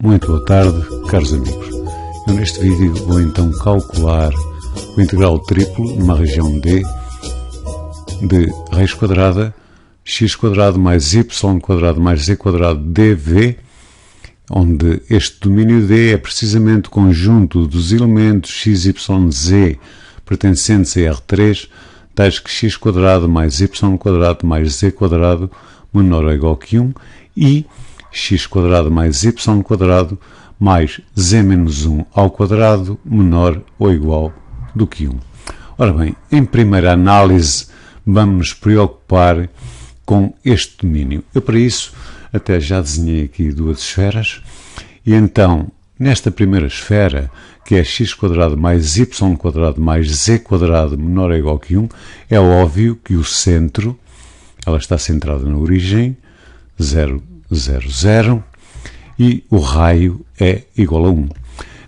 Muito boa tarde, caros amigos. Eu neste vídeo vou então calcular o integral triplo numa região D de raiz quadrada x quadrado mais y quadrado mais z quadrado dv, onde este domínio D é precisamente o conjunto dos elementos x, y, z pertencentes a R3, tais que x quadrado mais y quadrado mais z quadrado menor ou igual que 1 e x quadrado mais y quadrado mais z menos 1 ao quadrado menor ou igual do que 1. Ora bem, em primeira análise vamos nos preocupar com este domínio. Eu para isso até já desenhei aqui duas esferas e então nesta primeira esfera, que é x quadrado mais y quadrado mais z quadrado menor ou igual que 1, é óbvio que o centro, ela está centrada na origem, 0, 0, 0, e o raio é igual a 1.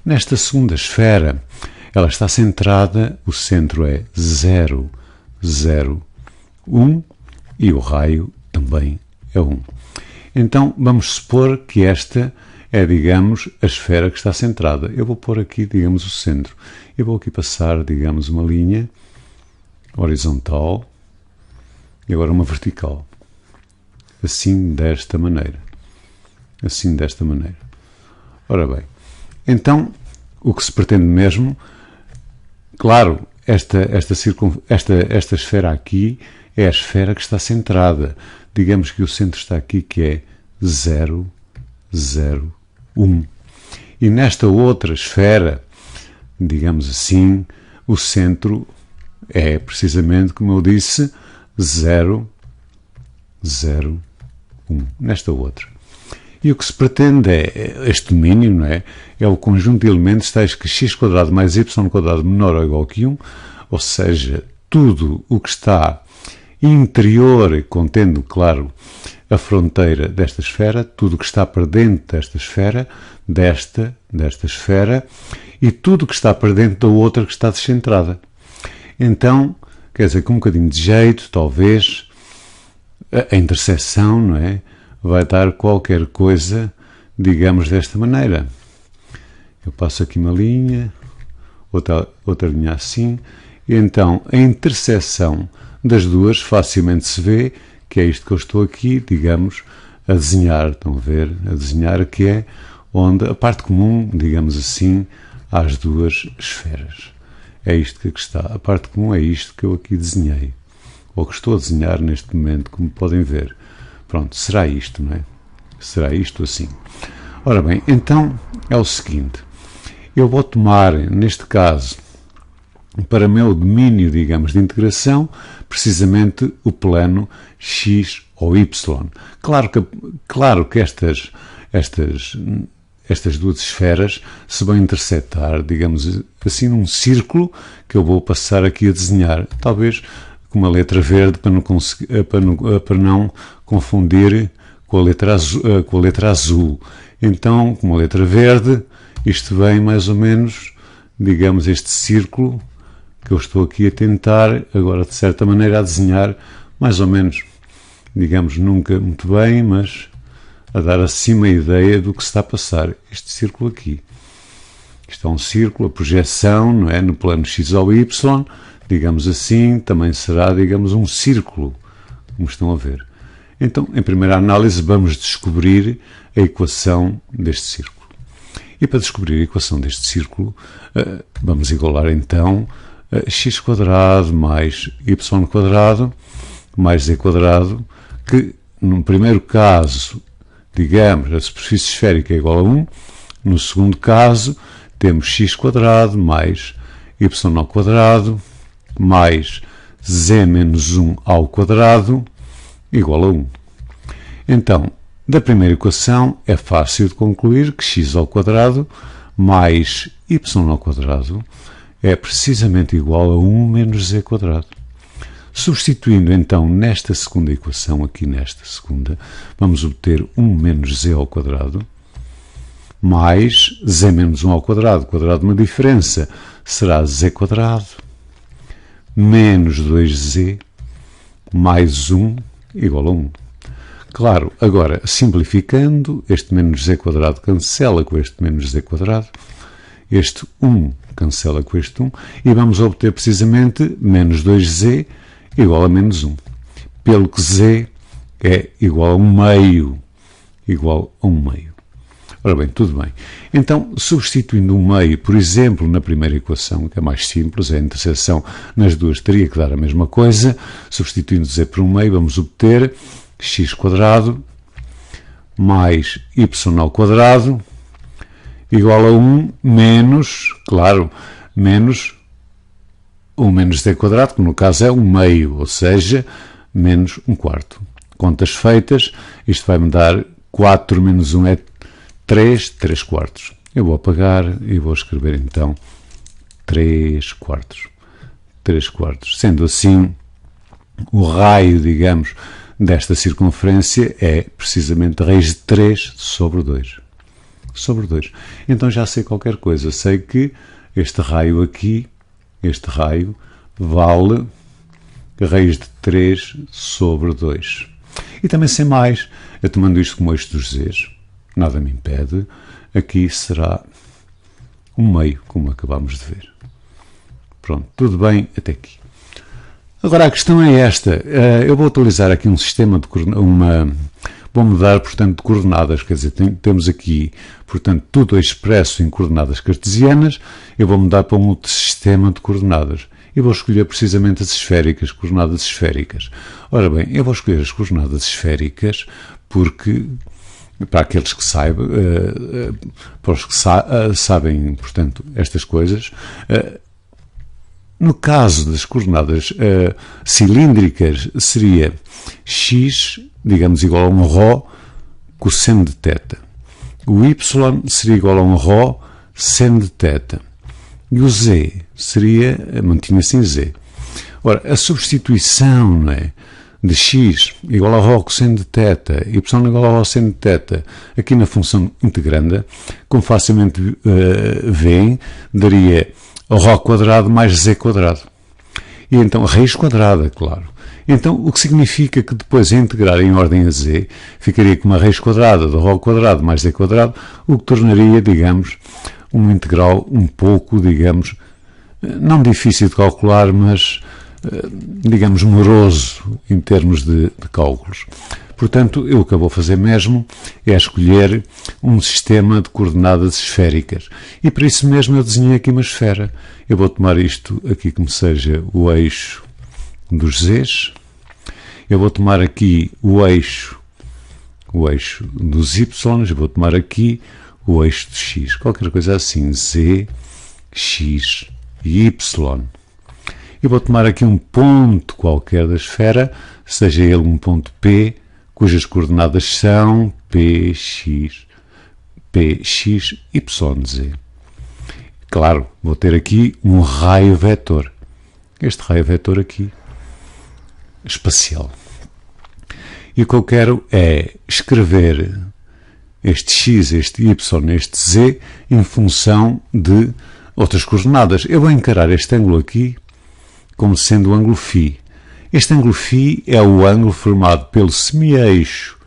Nesta segunda esfera, ela está centrada, o centro é 0, 0, 1, e o raio também é 1. Então, vamos supor que esta é, digamos, a esfera que está centrada. Eu vou pôr aqui, digamos, o centro. Eu vou aqui passar, digamos, uma linha horizontal e agora uma vertical. Assim, desta maneira. Assim, desta maneira. Ora bem, então, o que se pretende mesmo, claro, esta esfera aqui é a esfera que está centrada. Digamos que o centro está aqui, que é 0, 0, 1. E nesta outra esfera, digamos assim, o centro é precisamente, como eu disse, 0, 0, 1. Nesta outra. E o que se pretende é, este domínio, não é? É o conjunto de elementos tais que x quadrado mais y quadrado menor ou igual que 1, ou seja, tudo o que está interior, contendo, claro, a fronteira desta esfera, tudo o que está para dentro desta esfera, desta esfera, e tudo o que está para dentro da outra que está descentrada. Então, quer dizer, com um bocadinho de jeito, talvez, a interseção, não é? Vai dar qualquer coisa, digamos, desta maneira. Eu passo aqui uma linha, outra linha assim, e então a interseção das duas facilmente se vê que é isto que eu estou aqui, digamos, a desenhar. Estão a ver? A desenhar, que é onde a parte comum, digamos assim, às duas esferas. É isto que aqui está. A parte comum é isto que eu aqui desenhei. Ou que estou a desenhar neste momento, como podem ver. Pronto, será isto, não é? Será isto assim. Ora bem, então é o seguinte. Eu vou tomar, neste caso, para o meu domínio, digamos, de integração, precisamente o plano x ou y. Claro que estas duas esferas se vão intersetar, digamos assim, num círculo que eu vou passar aqui a desenhar. Talvez com uma letra verde para não confundir com a letra azul. Então, com uma letra verde, isto vem mais ou menos, digamos, este círculo que eu estou aqui a tentar, agora de certa maneira, a desenhar, mais ou menos, digamos, nunca muito bem, mas a dar assim uma ideia do que se está a passar. Este círculo aqui. Isto é um círculo, a projeção, não é? No plano x ou y, digamos assim, também será, digamos, um círculo, como estão a ver. Então, em primeira análise, vamos descobrir a equação deste círculo. E para descobrir a equação deste círculo, vamos igualar então x quadrado mais y quadrado mais z quadrado, que no primeiro caso, digamos, a superfície esférica é igual a 1, no segundo caso temos x quadrado mais y ao quadrado mais z menos 1 ao quadrado igual a 1. Então, da primeira equação é fácil de concluir que x ao quadrado mais y ao quadrado é precisamente igual a 1 menos z quadrado. Substituindo então nesta segunda equação, aqui nesta segunda, vamos obter 1 menos z ao quadrado mais z menos 1 ao quadrado. Quadrado de uma diferença será z quadrado menos 2z mais 1 igual a 1. Claro, agora, simplificando, este menos z quadrado cancela com este menos z quadrado, este 1 cancela com este 1, e vamos obter precisamente menos 2z igual a menos 1. Pelo que z é igual a 1 meio, igual a 1 meio. Ora bem, tudo bem. Então, substituindo 1 meio, por exemplo, na primeira equação, que é mais simples, a interseção nas duas teria que dar a mesma coisa, substituindo z por 1 meio, vamos obter x quadrado mais y ao quadrado igual a 1 menos, claro, menos 1 menos z quadrado, que no caso é 1 meio, ou seja, menos 1 quarto. Contas feitas, isto vai-me dar 4 menos 1 é 3 quartos. Eu vou apagar e vou escrever então 3 quartos. 3 quartos. Sendo assim, o raio, digamos, desta circunferência é precisamente a raiz de 3 sobre 2. Sobre 2. Então já sei qualquer coisa. Sei que este raio aqui, este raio, vale a raiz de 3 sobre 2. E também sei mais. Eu tomando isto como eixo dos z's, nada me impede. Aqui será 1 meio, como acabamos de ver. Pronto, tudo bem até aqui. Agora a questão é esta. Eu vou utilizar aqui um sistema de vou mudar, portanto, de coordenadas. Quer dizer, temos aqui, portanto, tudo expresso em coordenadas cartesianas. Eu vou mudar para um outro sistema de coordenadas. E vou escolher precisamente as esféricas, coordenadas esféricas. Ora bem, eu vou escolher as coordenadas esféricas porque, para aqueles que saibam, para os que sabem, portanto, estas coisas, no caso das coordenadas cilíndricas, seria x, digamos, igual a um ρ cosseno de θ. O y seria igual a um ρ seno de θ. E o z seria, mantinha-se em z. Ora, a substituição, não é, de x igual a ρ cosseno de θ, y igual a ρ seno de θ, aqui na função integranda, como facilmente veem, daria ρ quadrado mais z quadrado. E então, raiz quadrada, claro. Então, o que significa que depois, a integrar em ordem a z, ficaria com uma raiz quadrada de ρ quadrado mais z quadrado, o que tornaria, digamos, um integral um pouco, digamos, não difícil de calcular, mas, digamos, moroso em termos de cálculos. Portanto, eu o que eu vou fazer mesmo é escolher um sistema de coordenadas esféricas. E para isso mesmo eu desenhei aqui uma esfera. Eu vou tomar isto aqui como seja o eixo dos z's. Eu vou tomar aqui o eixo dos y. Eu vou tomar aqui o eixo de x. Qualquer coisa assim. Z, x e y. Eu vou tomar aqui um ponto qualquer da esfera, seja ele um ponto P, cujas coordenadas são px, y, z. Claro, vou ter aqui um raio vetor. Este raio vetor aqui, espacial. E o que eu quero é escrever este x, este y, este z, em função de outras coordenadas. Eu vou encarar este ângulo aqui como sendo o ângulo φ. Este ângulo φ é o ângulo formado pelo semi-eixo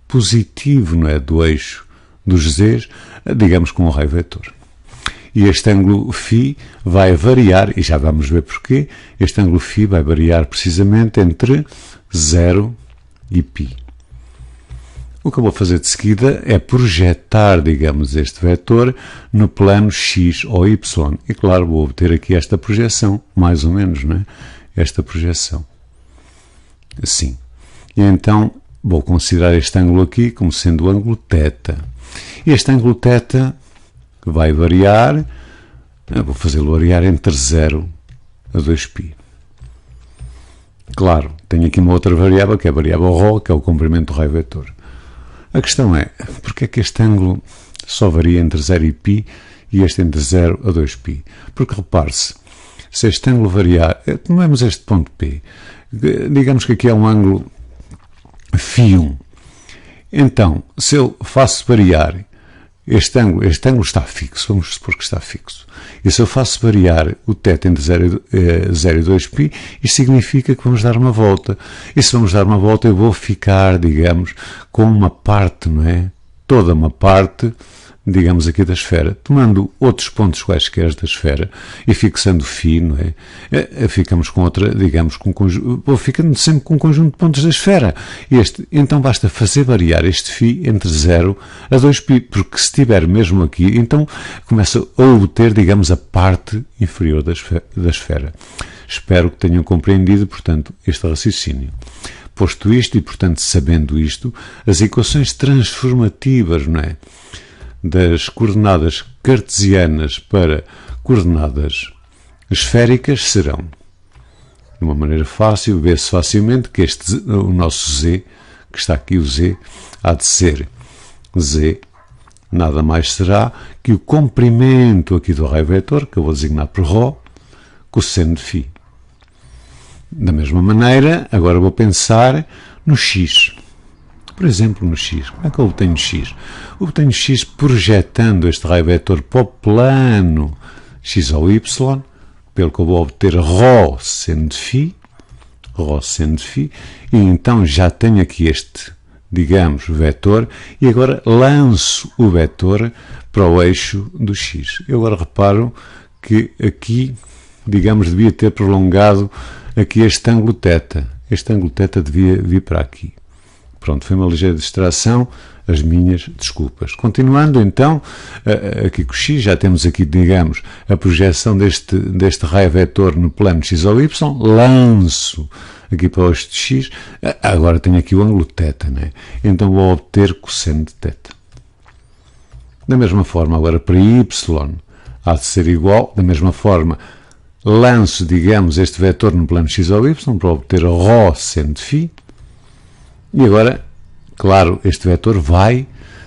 positivo, não é, do eixo dos z's, digamos com o raio vetor. E este ângulo φ vai variar, e já vamos ver porquê, este ângulo φ vai variar precisamente entre 0 e π. O que eu vou fazer de seguida é projetar, digamos, este vetor no plano x ou y. E claro, vou obter aqui esta projeção, mais ou menos, não é? Esta projeção. Assim. E então, vou considerar este ângulo aqui como sendo o ângulo θ. Este ângulo θ vai variar, vou fazê-lo variar entre 0 a 2π. Claro, tenho aqui uma outra variável, que é a variável ρ, que é o comprimento do raio vetor. A questão é, porque é que este ângulo só varia entre 0 e π e este entre 0 a 2π? Porque repare-se, se este ângulo variar, tomemos este ponto P, digamos que aqui é um ângulo φ1. Então, se eu faço variar este ângulo está fixo, vamos supor que está fixo. E se eu faço variar o teto entre 0 e 2π, isto significa que vamos dar uma volta. E se vamos dar uma volta, eu vou ficar, digamos, com uma parte, não é? Toda uma parte, digamos, aqui da esfera, tomando outros pontos quaisquer da esfera e fixando φ, não é? Ficamos com outra, digamos, vou ficando sempre com um conjunto de pontos da esfera. Então basta fazer variar este φ entre 0 a 2π, porque se estiver mesmo aqui, então começa a obter, digamos, a parte inferior da esfera. Espero que tenham compreendido, portanto, este raciocínio. Posto isto e, portanto, sabendo isto, as equações transformativas, não é? Das coordenadas cartesianas para coordenadas esféricas serão, de uma maneira fácil, vê-se facilmente que o nosso z, que está aqui o z, há de ser z, nada mais será que o comprimento aqui do raio vetor, que eu vou designar por ρ, cosseno de φ. Da mesma maneira, agora vou pensar no x. Por exemplo, no x. Como é que eu obtenho x? Obtenho x projetando este raio vetor para o plano x ou y, pelo que eu vou obter ρ seno de φ, e então já tenho aqui este, digamos, vetor, e agora lanço o vetor para o eixo do x. Eu agora reparo que aqui, digamos, devia ter prolongado aqui este ângulo θ. Este ângulo θ devia vir para aqui. Pronto, foi uma ligeira distração, as minhas desculpas. Continuando então, aqui com o x, já temos aqui, digamos, a projeção deste raio vetor no plano x ou y, lanço aqui para o eixo de x, agora tenho aqui o ângulo θ, né? Então vou obter cosseno de θ. Da mesma forma, agora para y, há de ser igual, da mesma forma, lanço, digamos, este vetor no plano x ou y para obter ρ seno de φ. E agora, claro, este vetor vai,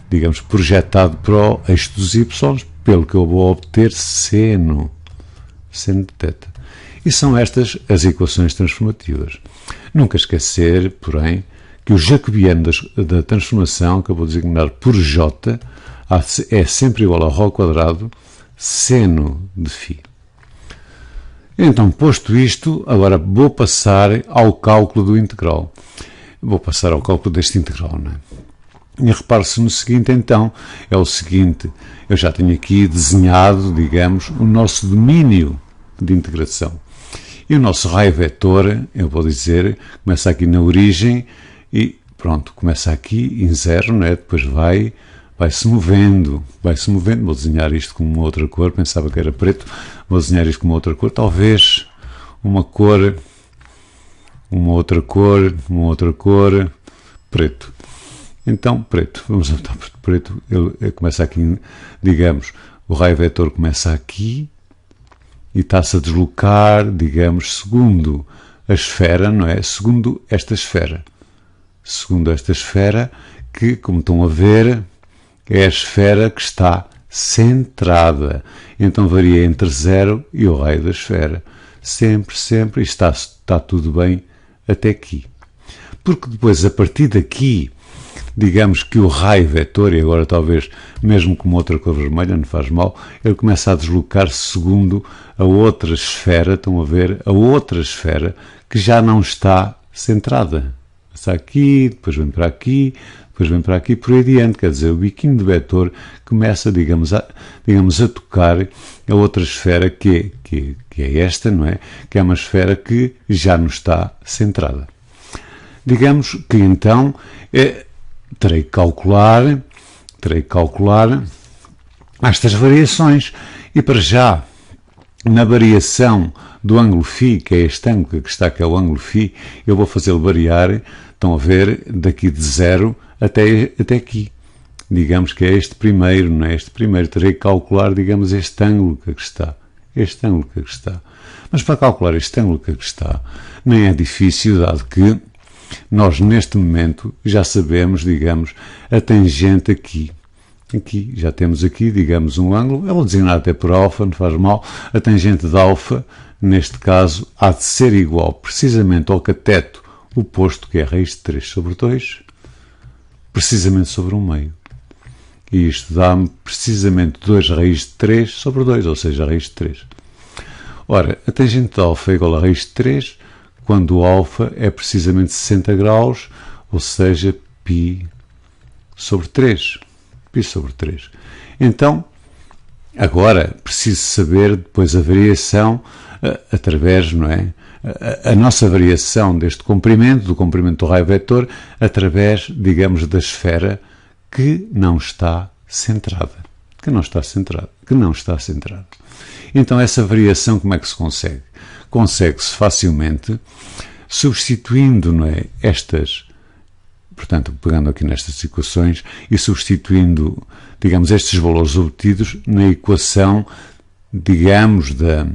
digamos, projetado para o eixo dos y, pelo que eu vou obter seno de θ. E são estas as equações transformativas. Nunca esquecer, porém, que o jacobiano da transformação, que eu vou designar por j, é sempre igual a ρ² seno de φ. Então, posto isto, agora vou passar ao cálculo do integral. Vou passar ao cálculo deste integral, não é? E repare-se no seguinte, então, é o seguinte, eu já tenho aqui desenhado, digamos, o nosso domínio de integração. E o nosso raio vetor, eu vou dizer, começa aqui na origem e, pronto, começa aqui em 0, não é? Depois vai-se movendo, vou desenhar isto com uma outra cor, pensava que era preto, vou desenhar isto com uma outra cor, talvez uma outra cor, preto. Então, preto, vamos optar por preto, ele começa aqui, digamos, o raio vetor começa aqui e está-se a deslocar, digamos, segundo a esfera, não é? Segundo esta esfera, que, como estão a ver, é a esfera que está centrada. Então varia entre 0 e o raio da esfera. Sempre, e está tudo bem até aqui. Porque depois, a partir daqui, digamos que o raio vetor, e agora talvez mesmo com outra cor vermelha, não faz mal, ele começa a deslocar-se segundo a outra esfera, estão a ver, a outra esfera que já não está centrada. Está aqui, depois vem para aqui, por aí adiante, quer dizer, o biquinho do vetor começa, digamos, a tocar a outra esfera que é esta, não é? Que é uma esfera que já não está centrada. Digamos que então terei que calcular estas variações e para já na variação do ângulo φ, que é este ângulo que está aqui, é o ângulo φ, eu vou fazê-lo variar, estão a ver, daqui de 0 até aqui. Digamos que é este primeiro, não é? Este primeiro, terei que calcular, digamos, este ângulo que aqui está. Mas para calcular este ângulo que aqui está, nem é difícil, dado que nós, neste momento, já sabemos, digamos, a tangente aqui. Aqui, já temos aqui, digamos, um ângulo, eu vou designar até por alfa, não faz mal, a tangente de alfa, neste caso, há de ser igual precisamente ao cateto oposto, que é raiz de 3 sobre 2, precisamente sobre 1/2. E isto dá-me precisamente 2 raiz de 3 sobre 2, ou seja, a raiz de 3. Ora, a tangente de alfa é igual a raiz de 3 quando o alfa é precisamente 60 graus, ou seja, π sobre 3. Π sobre 3. Então, agora preciso saber depois a variação através, não é? A nossa variação deste comprimento, do comprimento do raio vetor, através, digamos, da esfera que não está centrada. Que não está centrada. Então, essa variação como é que se consegue? Consegue-se facilmente substituindo, não é, estas, portanto, pegando aqui nestas equações e substituindo, digamos, estes valores obtidos na equação, digamos, da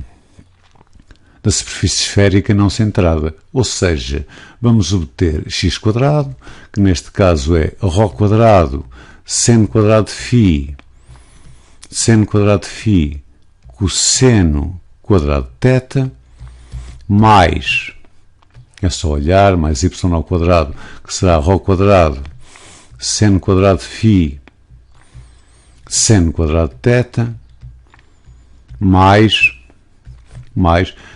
superfície esférica não centrada. Ou seja, vamos obter x², que neste caso é ρ², seno² de φ, seno² de φ, cosseno² de θ, mais, é só olhar, mais y², que será ρ², seno² de φ, seno² de θ, mais,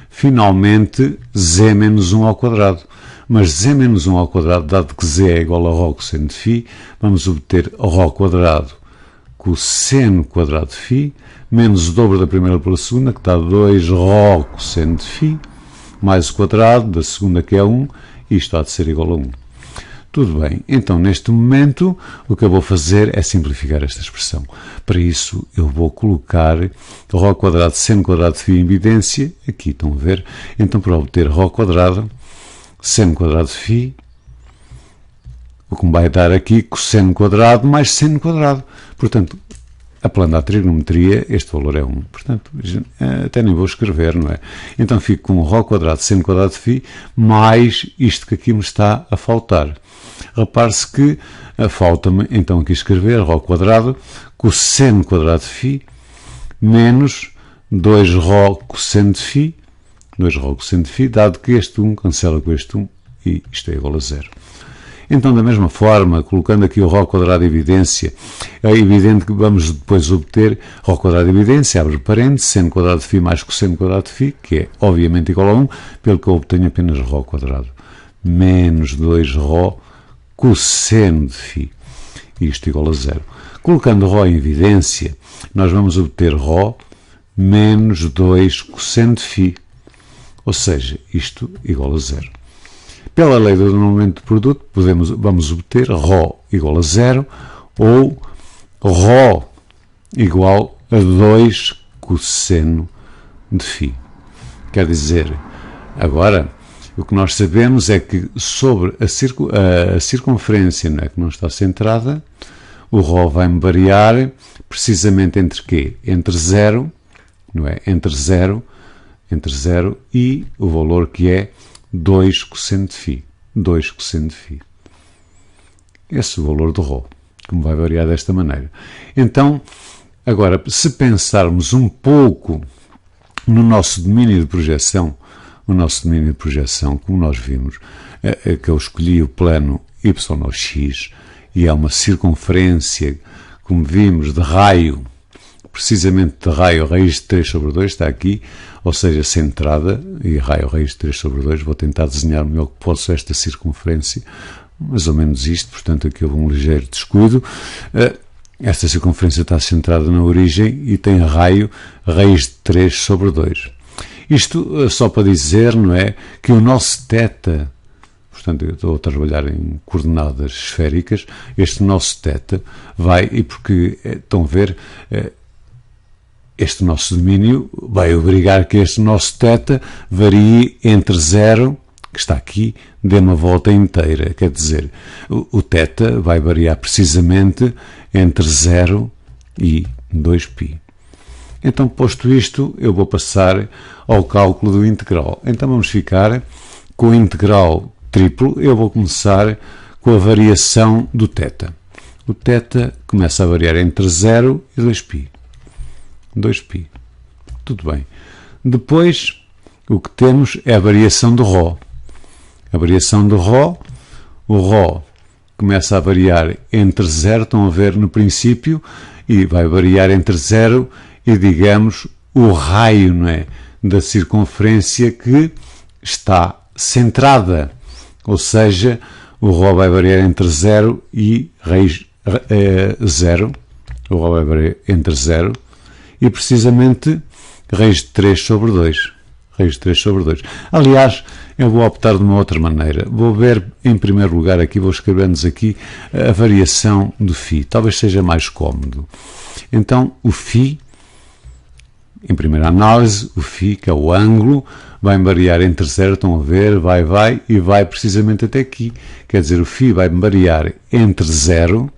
finalmente, z menos 1 ao quadrado. Mas z menos 1 ao quadrado, dado que z é igual a ρ cosseno de φ, vamos obter ρ² cosseno² de φ, menos o dobro da primeira pela segunda, que dá 2ρ cosseno de φ, mais o quadrado da segunda, que é 1, e isto há de ser igual a 1. Tudo bem, então neste momento o que eu vou fazer é simplificar esta expressão. Para isso eu vou colocar ρ² seno² de φ em evidência, aqui estão a ver, então para obter ρ² seno² de φ, o que me vai dar aqui cosseno² mais seno². Portanto, apelando à trigonometria, este valor é 1. Portanto, até nem vou escrever, não é? Então fico com ρ² seno² de φ mais isto que aqui me está a faltar. Repare-se que falta-me, então, aqui escrever ρ² cosseno² de φ menos 2ρ cosseno de φ, 2ρ cosseno de φ, dado que este 1 cancela com este 1 e isto é igual a 0. Então, da mesma forma, colocando aqui o ρ² de evidência, é evidente que vamos depois obter ρ² de evidência, abre parênteses, seno² de φ mais cosseno² de φ, que é obviamente igual a 1, pelo que eu obtenho apenas ρ² menos 2ρ cosseno de φ, isto igual a 0. Colocando ρ em evidência, nós vamos obter ρ menos 2 cosseno de φ, ou seja, isto igual a 0. Pela lei do denominador do produto, vamos obter ρ igual a 0 ou ρ igual a 2 cosseno de φ. Quer dizer, agora, o que nós sabemos é que sobre a circunferência, não é, que não está centrada, o ρ vai-me variar precisamente entre quê? Entre 0, não é? Entre 0 e o valor que é 2 cosseno de φ. 2 cosseno de φ. Esse é o valor do ρ, que me vai variar desta maneira. Então, agora, se pensarmos um pouco no nosso domínio de projeção, como nós vimos, que eu escolhi o plano YX e é uma circunferência, como vimos, de raio, precisamente de raio raiz de 3 sobre 2, está aqui, ou seja, centrada, e raio raiz de 3 sobre 2, vou tentar desenhar o melhor que posso esta circunferência, mais ou menos isto, portanto aqui houve um ligeiro descuido. Esta circunferência está centrada na origem e tem raio raiz de 3 sobre 2. Isto só para dizer, não é, que o nosso θ, portanto eu estou a trabalhar em coordenadas esféricas, este nosso θ vai, e porque estão a ver, este nosso domínio vai obrigar que este nosso θ varie entre 0, que está aqui, dê uma volta inteira, quer dizer, o θ vai variar precisamente entre 0 e 2π. Então, posto isto, eu vou passar ao cálculo do integral. Então, vamos ficar com o integral triplo. Eu vou começar com a variação do θ. O θ começa a variar entre 0 e 2π. 2π. Tudo bem. Depois, o que temos é a variação do ρ. A variação do ρ, o ρ começa a variar entre 0, estão a ver no princípio, e vai variar entre 0 e, digamos, o raio, não é, da circunferência que está centrada. Ou seja, o Rho vai variar entre 0 e raiz 0. O Rho vai variar entre 0 e, precisamente, raiz de 3 sobre 2. Raiz de 3 sobre 2. Aliás, eu vou optar de uma outra maneira. Vou ver, em primeiro lugar, aqui, vou escrever-nos aqui a variação do φ. Talvez seja mais cómodo. Então, o φ, em primeira análise, o φ, que é o ângulo, vai variar entre 0, estão a ver, vai, e vai precisamente até aqui. Quer dizer, o φ vai variar entre 0,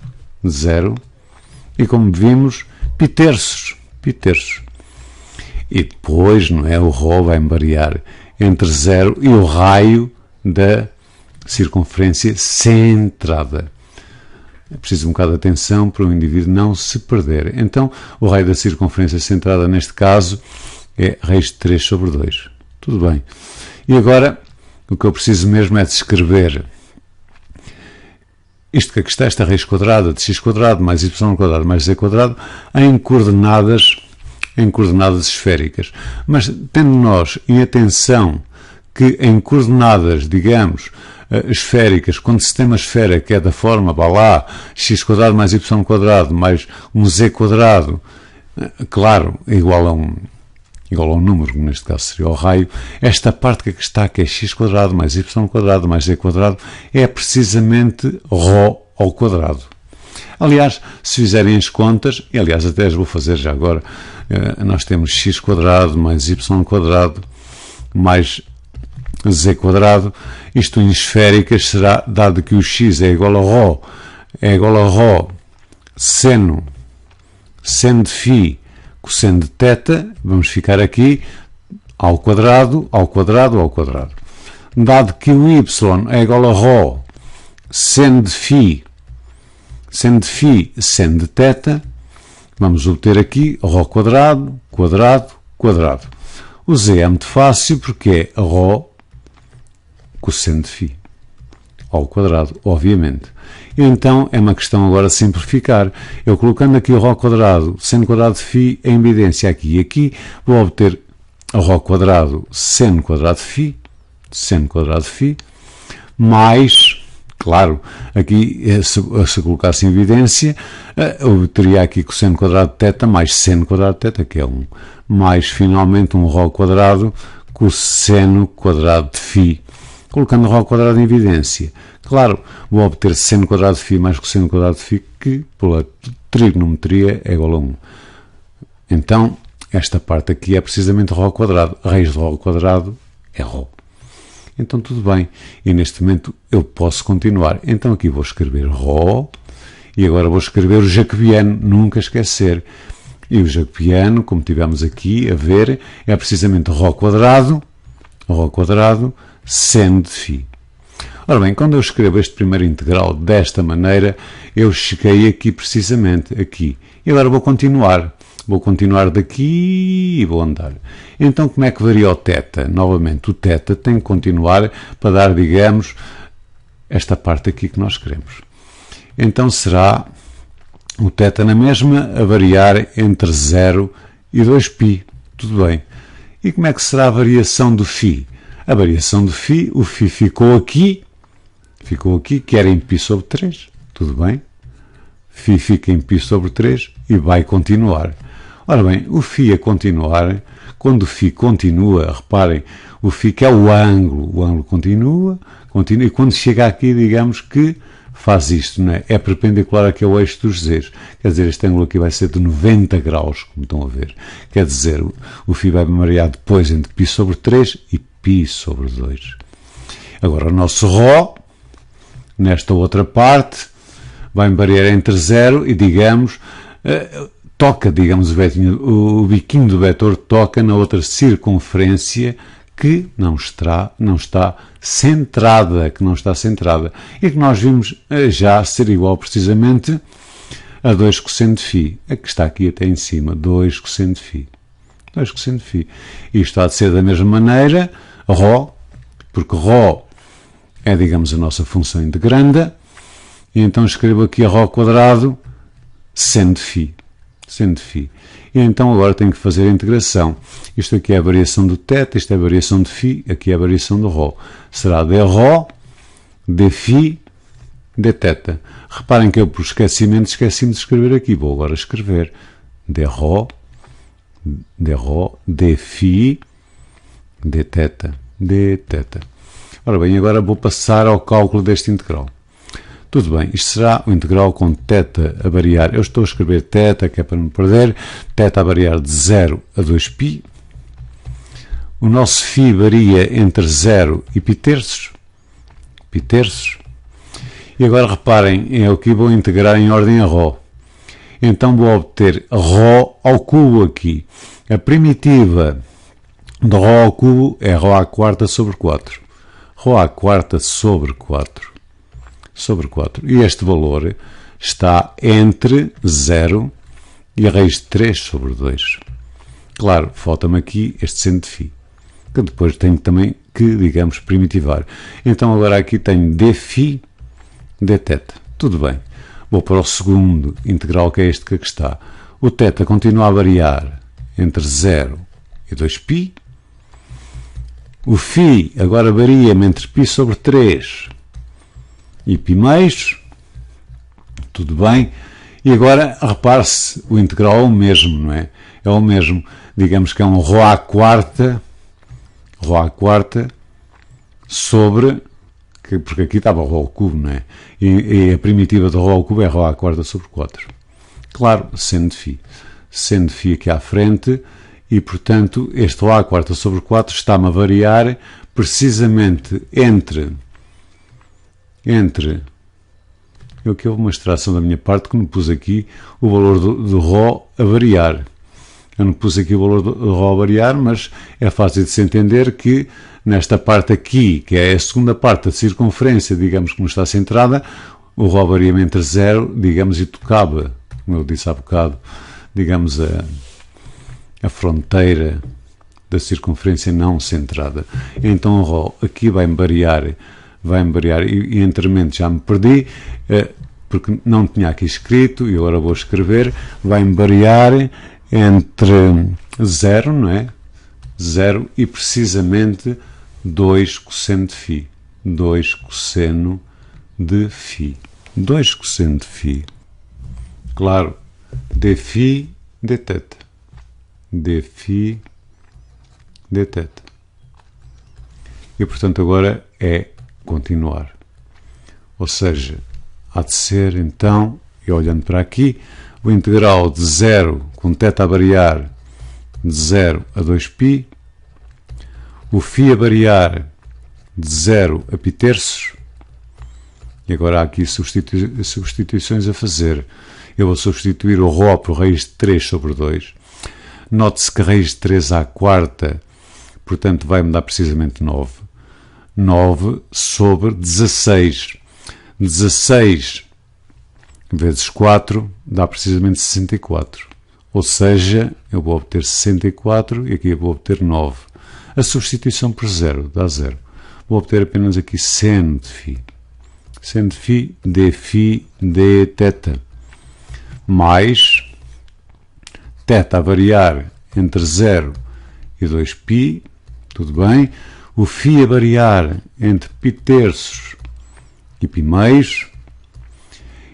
e como vimos, π-terços. E depois, não é, o Rho vai variar entre 0 e o raio da circunferência centrada. É preciso um bocado de atenção para o indivíduo não se perder. Então, o raio da circunferência centrada, neste caso, é raiz de 3 sobre 2. Tudo bem. E agora, o que eu preciso mesmo é de escrever isto que aqui está, esta raiz quadrada de x quadrado mais y quadrado mais z quadrado, em coordenadas esféricas. Mas tendo nós em atenção que em coordenadas, digamos, esféricas, quando se tem uma esfera que é da forma, vá lá, x quadrado mais y quadrado mais um z quadrado, claro, igual a um número, que neste caso seria o raio, esta parte que aqui está, que é x quadrado mais y quadrado mais z quadrado, é precisamente Rho ao quadrado. Aliás, se fizerem as contas, e aliás até as vou fazer já agora, nós temos x quadrado mais y quadrado mais z quadrado, isto em esféricas será, dado que o x é igual a Rho seno de φ cosseno de θ, vamos ficar aqui ao quadrado. Dado que o y é igual a Rho seno de φ, seno de θ, vamos obter aqui Rho quadrado. O z é muito fácil porque é Rho cosseno de φ ao quadrado, obviamente. Então, é uma questão agora de simplificar. Eu colocando aqui o Rho quadrado, seno quadrado de φ, em evidência aqui e aqui, vou obter o Rho quadrado, seno quadrado de φ, mais, claro, aqui, se colocasse em evidência, eu teria aqui cosseno quadrado de θ mais seno quadrado de θ, que é 1, mais, finalmente, um Rho quadrado cosseno quadrado de φ. Colocando o Rho quadrado em evidência, claro, vou obter seno quadrado de φ mais cosseno quadrado de φ, que pela trigonometria é igual a 1. Então, esta parte aqui é precisamente Rho quadrado. A raiz de Rho quadrado é Rho. Então, tudo bem. E neste momento eu posso continuar. Então, aqui vou escrever Rho, e agora vou escrever o jacobiano, nunca esquecer. E o jacobiano, como tivemos aqui a ver, é precisamente Rho quadrado, seno de φ. Ora bem, quando eu escrevo este primeiro integral desta maneira, eu cheguei aqui precisamente, aqui. E agora vou continuar. Vou continuar daqui e vou andar. Então, como é que varia o θ? Novamente, o θ tem que continuar para dar, digamos, esta parte aqui que nós queremos. Então, será o θ na mesma a variar entre 0 e 2π. Tudo bem. E como é que será a variação do φ? A variação do φ, o φ ficou aqui, que era em π sobre 3, tudo bem? Φ fica em π sobre 3 e vai continuar. Ora bem, o φ a continuar, quando o φ continua, reparem, o φ que é o ângulo continua, e quando chega aqui, digamos que faz isto, não é? É perpendicular aqui ao eixo dos z's. Quer dizer, este ângulo aqui vai ser de 90 graus, como estão a ver. Quer dizer, o φ vai variar depois entre π sobre 3 e π sobre 2. Agora, o nosso Rho, nesta outra parte, vai variar entre 0 e, digamos, toca, digamos, o biquinho do vetor toca na outra circunferência que não está centrada, e que nós vimos já ser igual precisamente a 2 cosseno de φ, a que está aqui até em cima, 2 cosseno de φ. 2 cosseno de φ. Isto há de ser da mesma maneira, Rho, porque Rho é, digamos, a nossa função integranda, E então escrevo aqui a Rho quadrado seno de φ. Seno de φ. E então agora tenho que fazer a integração. Isto aqui é a variação do θ, isto é a variação de φ, aqui é a variação do Rho. Será d Rho, d φ, dθ. Reparem que eu, por esquecimento, esqueci-me de escrever aqui. Vou agora escrever d Rho, d φ, dθ. dθ. Ora bem, agora vou passar ao cálculo deste integral. Tudo bem, isto será o integral com θ a variar. Eu estou a escrever θ, que é para não perder. θ a variar de 0 a 2π. O nosso φ varia entre 0 e π terços. Π terços. E agora reparem, eu aqui vou integrar em ordem a Rho. Então vou obter Rho ao cubo aqui. A primitiva de Rho ao cubo é Rho à quarta sobre 4. Rho à quarta sobre 4. Sobre 4. E este valor está entre 0 e a raiz de 3 sobre 2. Claro, falta-me aqui este seno de φ, que depois tenho também que, digamos, primitivar. Então agora aqui tenho dφ, dθ. Tudo bem. Vou para o segundo integral, que é este que aqui está. O θ continua a variar entre 0 e 2π. O φ agora varia-me entre π sobre 3 e π meios. Tudo bem. E agora, repare-se, o integral é o mesmo, não é? É o mesmo. Digamos que é um Rho à quarta sobre, porque aqui estava Rho ao cubo, não é? E a primitiva de Rho ao cubo é Rho à quarta sobre 4. Claro, seno de φ. Seno de φ aqui à frente, e, portanto, este Rho à quarta sobre 4 está-me a variar precisamente entre aqui houve uma extração da minha parte que não pus aqui o valor do Rho a variar. Eu não pus aqui o valor do Rho a variar, mas é fácil de se entender que nesta parte aqui, que é a segunda parte da circunferência, digamos, como está centrada, o Rho varia entre 0, digamos, e tocava, como eu disse há bocado, digamos, a fronteira da circunferência não centrada. Então o Rho aqui vai-me variar, e entre mentes já me perdi, porque não tinha aqui escrito, e agora vou escrever, vai-me variar entre 0, não é? 0 e precisamente 2 cosseno de φ. 2 cosseno de φ. 2 cosseno de φ. Claro, dφ, dθ. dφ, dθ. E, portanto, agora é continuar. Ou seja, há de ser, então, e olhando para aqui, o integral de 0, com θ a variar de 0 a 2π, o φ a variar de 0 a π terços, e agora há aqui substituições a fazer. Eu vou substituir o Rho por raiz de 3 sobre 2. Note-se que a raiz de 3 à quarta, portanto, vai-me dar precisamente 9. 9 sobre 16. 16 vezes 4 dá precisamente 64. Ou seja, eu vou obter 64 e aqui eu vou obter 9. A substituição por 0 dá 0. Vou obter apenas aqui seno de φ. Seno de φ, dφ, dθ. Mais θ a variar entre 0 e 2π. Tudo bem. O φ a variar entre π terços e π meios.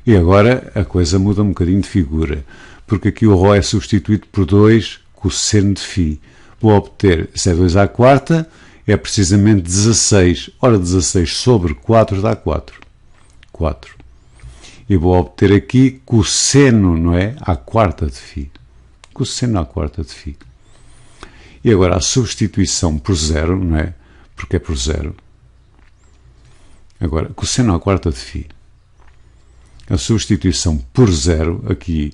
E agora a coisa muda um bocadinho de figura, porque aqui o Rho é substituído por 2 cosseno de φ. Vou obter, se é 2 à quarta, é precisamente 16. Ora, 16 sobre 4 dá 4. 4. E vou obter aqui cosseno, não é? À quarta de φ. Cosseno à quarta de φ. E agora a substituição por 0, não é? Porque é por 0. Agora, cosseno à quarta de φ. A substituição por 0, aqui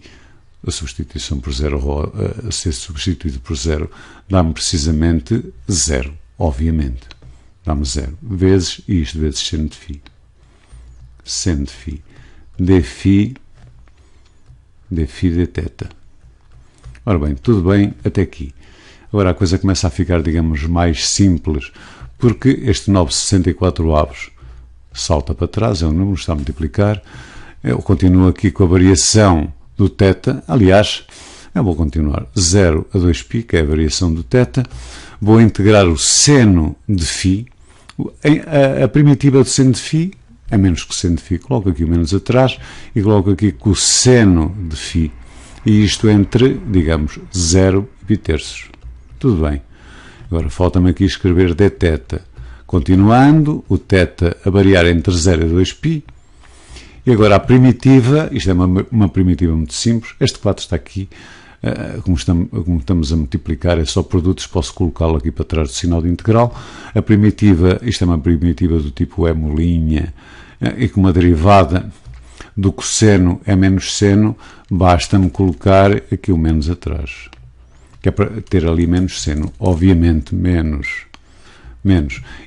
a substituição por 0, a ser substituído por 0, dá-me precisamente 0, obviamente. Dá-me 0, vezes isto, vezes seno de φ. Seno de φ. dφ, dθ. Ora bem, tudo bem até aqui. Agora a coisa começa a ficar, digamos, mais simples, porque este 964 avos salta para trás, é um número, está a multiplicar. Eu continuo aqui com a variação do θ. Aliás, eu vou continuar 0 a 2π, que é a variação do θ. Vou integrar o seno de φ. A primitiva do seno de φ é menos cosseno de φ. Coloco aqui o menos atrás e coloco aqui cosseno de φ. E isto entre, digamos, 0 e π3. Tudo bem. Agora falta-me aqui escrever dθ. Continuando, o θ a variar entre 0 e 2π. E agora a primitiva, isto é uma primitiva muito simples, este 4 está aqui, como estamos a multiplicar, é só produtos, posso colocá-lo aqui para trás do sinal de integral. A primitiva, isto é uma primitiva do tipo E', e com uma derivada do cosseno é menos seno, basta-me colocar aqui o menos atrás, que é para ter ali menos seno, obviamente menos.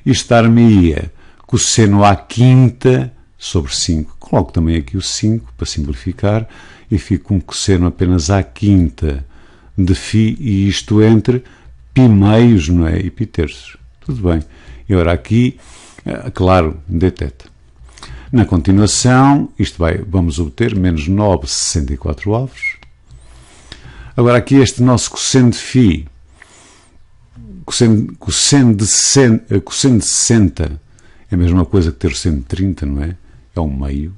Isto dar-me-ia cosseno à quinta sobre 5. Coloco também aqui o 5 para simplificar e fico com cosseno apenas à quinta de φ, e isto entre π meios, não é? E π3. Tudo bem. E agora aqui, claro, dθ. Na continuação, vamos obter menos 9,64 avos. Agora aqui este nosso cosseno de φ, cosseno de 60 é a mesma coisa que ter o seno de 30, não é? É um meio.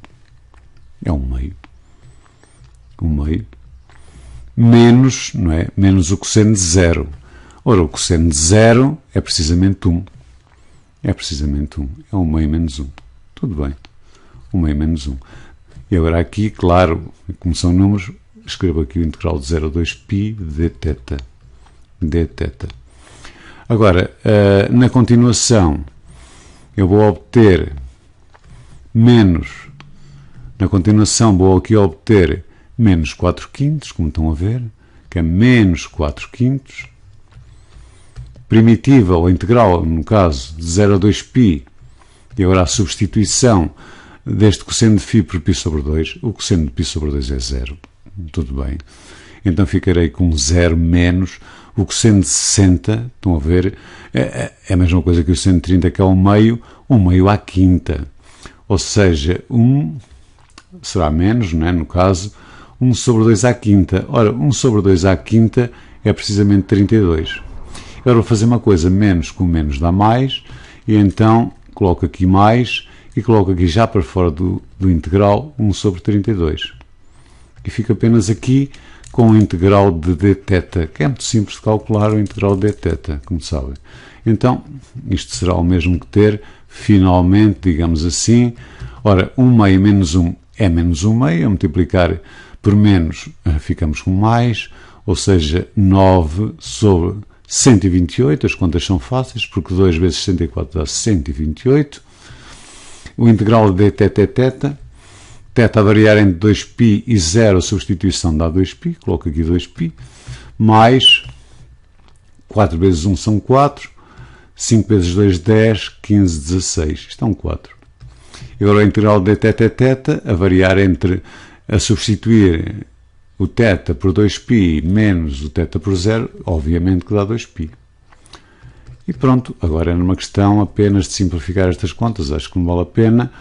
Menos, não é? Menos o cosseno de 0. Ora, o cosseno de 0 é precisamente 1. É um meio menos 1. Tudo bem. Um meio menos 1. E agora aqui, claro, como são números, escrevo aqui o integral de 0 a 2π dθ. Agora, na continuação, eu vou obter menos, na continuação vou aqui obter menos 4 quintos, como estão a ver, que é menos 4 quintos, primitiva ou integral, no caso, de 0 a 2π, e agora a substituição deste cosseno de φ por π sobre 2, o cosseno de π sobre 2 é 0, tudo bem, então ficarei com 0 menos o cosseno de 60, estão a ver, é a mesma coisa que o cosseno de 30, que é um meio à quinta, ou seja, 1 será menos, não é? No caso, 1 sobre 2 à quinta. Ora, 1 sobre 2 à quinta é precisamente 32. Agora vou fazer uma coisa, menos com menos dá mais, e então coloco aqui mais, e coloco aqui já para fora do integral 1 sobre 32. E fico apenas aqui com o integral de dθ, que é muito simples de calcular o integral de dθ, como sabem. Então, isto será o mesmo que ter, finalmente, digamos assim, ora, 1 meio menos 1 é menos 1 meio, a multiplicar por menos ficamos com mais, ou seja, 9 sobre 128, as contas são fáceis, porque 2 vezes 64 dá 128, o integral de dθ é θ, θ a variar entre 2π e 0, a substituição dá 2π, coloco aqui 2π, mais 4 vezes 1 são 4, 5 vezes 2, 10, 15, 16, isto é um 4. E agora o integral de dθ é θ, a variar entre, a substituir o θ por 2π menos o θ por 0, obviamente que dá 2π. E pronto, agora é numa questão apenas de simplificar estas contas, acho que não vale a pena.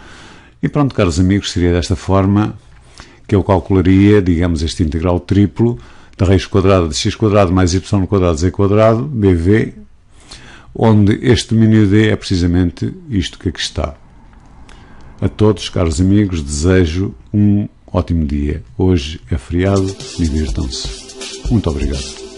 E pronto, caros amigos, seria desta forma que eu calcularia, digamos, este integral triplo da raiz quadrada de x quadrado mais y quadrado z quadrado, dv, onde este domínio d é precisamente isto que aqui está. A todos, caros amigos, desejo um ótimo dia. Hoje é feriado, divirtam-se. Muito obrigado.